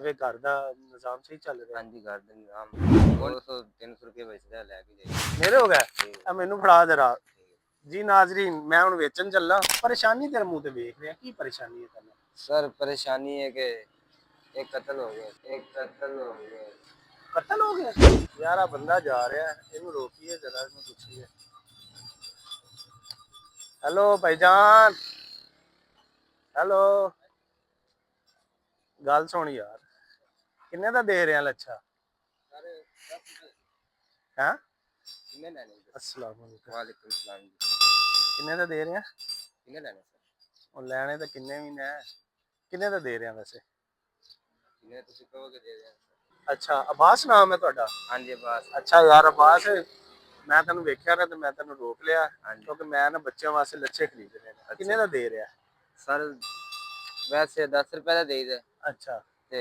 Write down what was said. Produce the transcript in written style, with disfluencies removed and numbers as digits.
ਫਿਰ ਘਰ ਦਾ ਨਿਜ਼ਾਮ ਸਹੀ ਚੱਲ ਰਿਹਾ? ਹਾਂਜੀ ਘਰ ਦੇ ਨਾਮ 200 300 ਰੁਪਏ ਬਚਦਾ ਲੈ ਕੇ ਜਾਈਏ। ਮੇਰੇ ਹੋ ਗਏ ਠੀਕ ਆ, ਮੈਨੂੰ ਫੜਾ ਜਰਾ। ਠੀਕ ਹੈ। ਜੀ ਨਾਜ਼ਰੀਨ, ਮੈਂ ਹੁਣ ਵੇਚਣ ਚੱਲਾਂ। ਪਰੇਸ਼ਾਨੀ ਤੇਰੇ ਮੂੰਹ ਤੇ ਵੇਖ ਰਿਹਾ, ਕੀ ਪਰੇਸ਼ਾਨੀ ਹੈ ਤੈਨੂੰ? सर परेशानी है कि एक कत्ल हो गया, एक कत्ल हो गया। ਕਤਲ ਹੋ ਗਿਆ ਯਾਰ? ਆ ਬੰਦਾ ਜਾ ਰਿਹਾ, ਇਹਨੂੰ ਰੋਕੀਏ ਜਰਾ, ਇਹਨੂੰ ਪੁੱਛੀਏ। ਹੈਲੋ ਭਾਈਜਾਨ, ਹੈਲੋ, ਗੱਲ ਸੁਣ ਯਾਰ, ਕਿੰਨੇ ਦਾ ਦੇ ਰਿਹਾ ਲੱਛਾ? सर 10 रुपए ਹੈ? कितने लेने हैं? अस्सलाम वालेकुम। वालेकुम सलाम जी। ਕਿੰਨੇ ਦਾ ਦੇ ਰਿਹਾ? कितने लेने सर? ਉਹ ਲੈਣੇ ਤਾਂ ਕਿੰਨੇ ਵੀ ਨੇ, ਕਿੰਨੇ ਦਾ ਦੇ ਰਿਹਾ ਵੈਸੇ? कितने ਤੁਸੀਂ ਕਹੋਗੇ ਦੇ ਦੇਣਾ। ਅੱਛਾ, ਅਬਾਸ ਨਾਮ ਹੈ ਤੁਹਾਡਾ? ਹਾਂਜੀ ਬਸ। ਅੱਛਾ ਯਾਰ ਅਬਾਸ, ਮੈਂ ਤੈਨੂੰ ਵੇਖਿਆ ਨਾ ਤੇ ਮੈਂ ਤੈਨੂੰ ਰੋਕ ਲਿਆ, ਹਾਂਜੀ ਕਿਉਂਕਿ ਮੈਂ ਨਾ ਬੱਚਿਆਂ ਵਾਸਤੇ ਲੱਛੇ ਖਰੀਦਣੇ ਨੇ। ਕਿੰਨੇ ਦਾ ਦੇ ਰਿਹਾ? ਸਰ ਵੈਸੇ 10 ਰੁਪਏ ਦਾ ਦੇਈਦਾ ਅੱਛਾ, ਤੇ